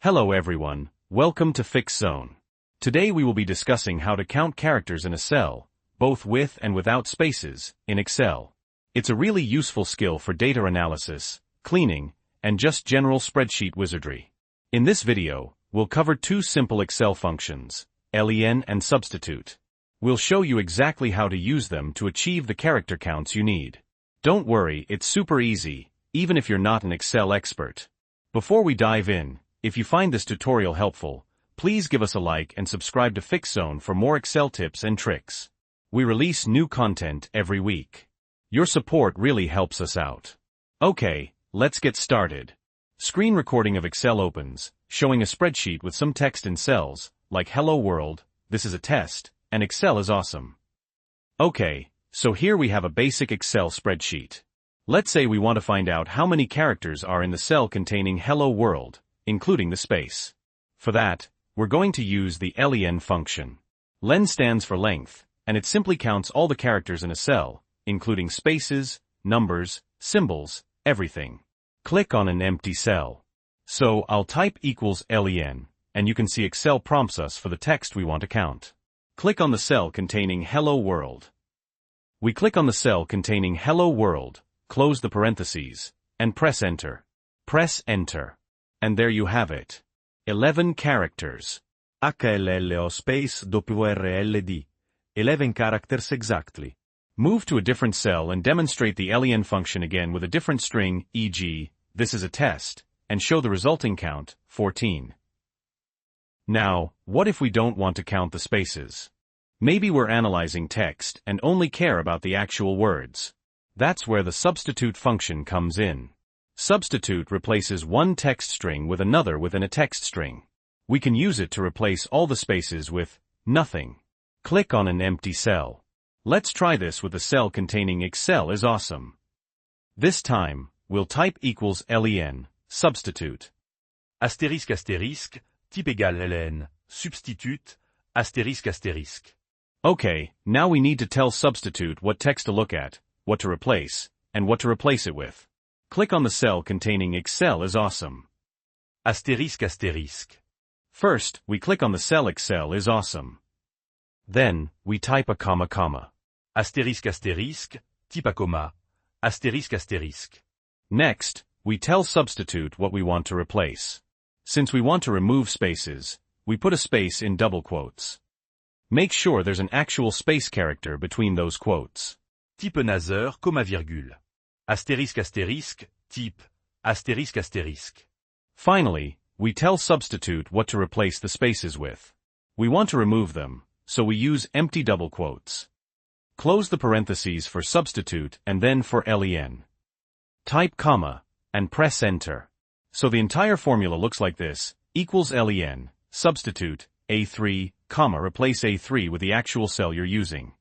Hello everyone, welcome to Fix Zone. Today we will be discussing how to count characters in a cell, both with and without spaces, in Excel. It's a really useful skill for data analysis, cleaning, and just general spreadsheet wizardry. In this video, we'll cover two simple Excel functions, len and substitute. We'll show you exactly how to use them to achieve the character counts you need. Don't worry, it's super easy, even if you're not an Excel expert. Before we dive in, if you find this tutorial helpful, please give us a like and subscribe to Fix Zone for more Excel tips and tricks. We release new content every week. Your support really helps us out. Okay, let's get started. Screen recording of Excel opens, showing a spreadsheet with some text in cells, like Hello World, this is a test, and Excel is awesome. Okay, so here we have a basic Excel spreadsheet. Let's say we want to find out how many characters are in the cell containing Hello World, including the space. For that, we're going to use the len function. Len stands for length, and it simply counts all the characters in a cell, including spaces, numbers, symbols, everything. Click on an empty cell. So I'll type equals len, and you can see Excel prompts us for the text we want to count. Click on the cell containing Hello World. We click on the cell containing Hello World, close the parentheses, and press Enter. Press Enter. And there you have it. 11 characters. HLLO space WRLD. 11 characters exactly. Move to a different cell and demonstrate the len function again with a different string, e.g., this is a test, and show the resulting count, 14. Now, what if we don't want to count the spaces? Maybe we're analyzing text and only care about the actual words. That's where the substitute function comes in. Substitute replaces one text string with another within a text string. We can use it to replace all the spaces with nothing. Click on an empty cell. Let's try this with a cell containing Excel is awesome. This time, we'll type equals len, substitute. Astérisque astérisque, type égale len, substitute, astérisque astérisque. Okay, now we need to tell substitute what text to look at, what to replace, and what to replace it with. Click on the cell containing Excel is awesome. Astérisque astérisque. First, we click on the cell Excel is awesome. Then, we type a comma. Astérisque astérisque, type à comma, astérisque astérisque. Next, we tell substitute what we want to replace. Since we want to remove spaces, we put a space in double quotes. Make sure there's an actual space character between those quotes. Type Nazer, comma virgule. Astérisque astérisque, type, astérisque astérisque. Finally, we tell substitute what to replace the spaces with. We want to remove them, so we use empty double quotes. Close the parentheses for substitute and then for len. Type comma, and press enter. So the entire formula looks like this, equals len, substitute, A3, comma replace A3 with the actual cell you're using.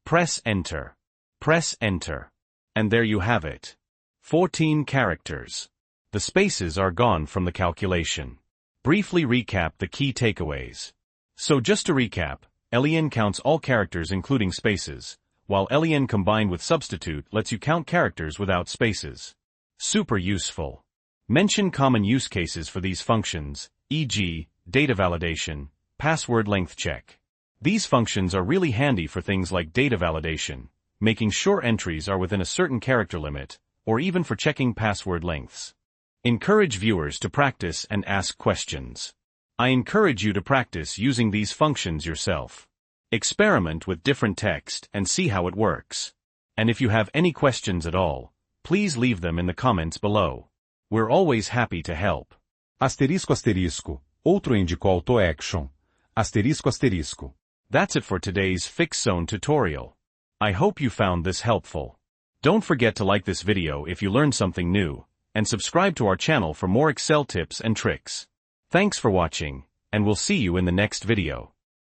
Press enter. Press enter. And there you have it. 14 characters. The spaces are gone from the calculation. Briefly recap the key takeaways. So just to recap, len counts all characters including spaces, while len combined with substitute lets you count characters without spaces. Super useful. Mention common use cases for these functions, e.g., data validation, password length check. These functions are really handy for things like data validation, making sure entries are within a certain character limit, or even for checking password lengths. Encourage viewers to practice and ask questions. I encourage you to practice using these functions yourself. Experiment with different text and see how it works. And if you have any questions at all, please leave them in the comments below. We're always happy to help. Asterisco asterisco. Outro end call to action. Asterisco asterisco. That's it for today's Fix Zone tutorial. I hope you found this helpful. Don't forget to like this video if you learned something new, and subscribe to our channel for more Excel tips and tricks. Thanks for watching, and we'll see you in the next video.